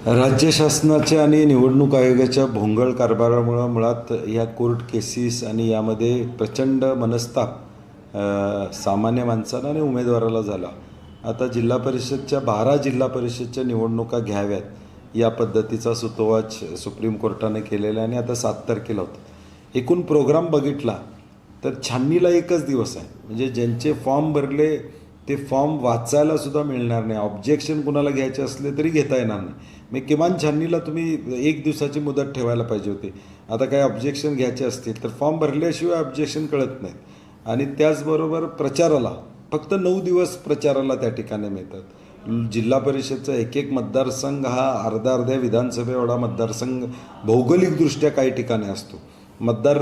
राज्य शासनाच्या आणि निवडणूक आयोगाच्या भोंगळ कारभारामुळे मुळात या कोर्ट केसेस आणि यामध्ये प्रचंड मनस्ताप सामान्य माणसाला आणि उमेदवाराला झाला। आता जिल्हा परिषदच्या 12 जिल्हा परिषदच्या निवडणुका घ्याव्यात या पद्धतीचा सुतोवाच सुप्रीम कोर्टाने केलेला आणि आता 7 तारखेला होतं। एकूण प्रोग्राम बघितला तर छाननीला एकच दिवस आहे, म्हणजे ज्यांचे फॉर्म भरले ते फॉर्म वाचायला सुद्धा मिळणार नाही। ऑब्जेक्शन कुणाला घ्यायचे असले तरी घेता येणार नाही। मी किमान छाननीला तुम्ही 1 दिवसाची मुदत ठेवायला पाहिजे होती। आता काय ऑब्जेक्शन घ्यायचे असतील तर फॉर्म भरल्याशिवाय ऑब्जेक्शन कळत नाहीत। आणि त्याचबरोबर प्रचाराला फक्त 9 दिवस प्रचाराला त्या ठिकाणी मिळतात। जिल्हा परिषदचा एक मतदारसंघ हा अर्ध्या विधानसभे एवढा मतदारसंघ भौगोलिकदृष्ट्या काही ठिकाणी असतो। मतदार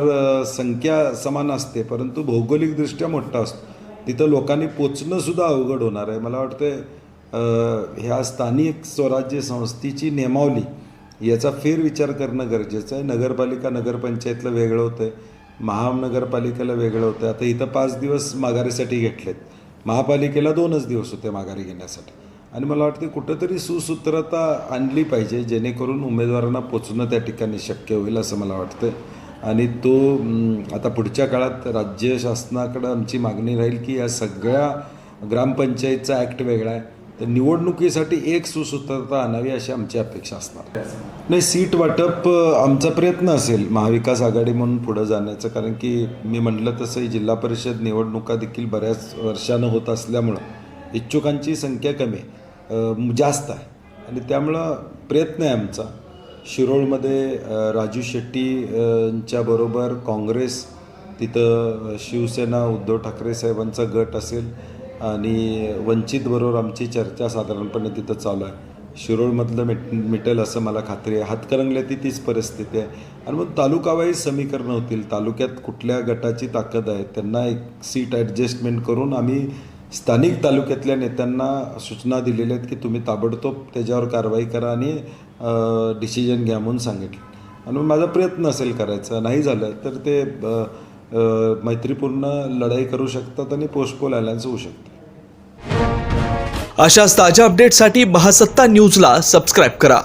संख्या समान असते परंतु भौगोलिकदृष्ट्या मोठा असतो। तिथं लोकांनी पोचणं सुद्धा अवघड होणार आहे। मला वाटतं ह्या स्थानिक स्वराज्य संस्थेची नियमावली याचा फेरविचार करणं गरजेचं आहे। नगरपालिका नगरपंचायतला वेगळं होतं आहे, महानगरपालिकेला वेगळं होतं। आता इथं 5 दिवस माघारीसाठी घेतलेत, महापालिकेला 2च दिवस होते माघारी घेण्यासाठी। आणि मला वाटतं कुठंतरी सुसूत्रता आणली पाहिजे जेणेकरून उमेदवारांना पोचणं त्या ठिकाणी शक्य होईल असं मला वाटतं। आणि तो आता पुढच्या काळात राज्य शासनाकडं आमची मागणी राहील की या सगळ्या ग्रामपंचायतचा ॲक्ट वेगळा आहे, तर निवडणुकीसाठी एक सुसूत्रता आणावी अशी आमची अपेक्षा असणार। नाही, सीट वाटप आमचा प्रयत्न असेल महाविकास आघाडी म्हणून पुढं जाण्याचं, कारण की मी म्हटलं तसंही जिल्हा परिषद निवडणुका देखील बऱ्याच वर्षानं होत असल्यामुळं इच्छुकांची संख्या कमी जास्त आहे आणि त्यामुळं प्रयत्न आहे आमचा। शिरोळमध्ये राजू शेट्टींच्या बरोबर काँग्रेस, तिथं शिवसेना उद्धव ठाकरे साहेबांचा गट असेल आणि वंचित बरोबर आमची चर्चा साधारणपणे तिथं चालू आहे। शिरोळमधलं मिटेल असं मला खात्री आहे। हातकणंगल्यातही तीच परिस्थिती आहे आणि मग तालुकावाईज समीकरणं होतील। तालुक्यात कुठल्या गटाची ताकद आहे त्यांना एक सीट ॲडजस्टमेंट करून आम्ही स्थानिक तालुक्यातल्या नेत्यांना सूचना दिलेल्या आहेत की तुम्ही ताबडतोब त्याच्यावर कारवाई करा आणि डिसिजन घ्या म्हणून सांगितलं। आणि माझा प्रयत्न असेल करायचा, नाही झालं तर ते मैत्रीपूर्ण लढाई करू शकतात आणि पोस्टपोल अलायन्स होऊ शकते। अशाच ताज्या अपडेटसाठी महासत्ता न्यूजला सबस्क्राईब करा।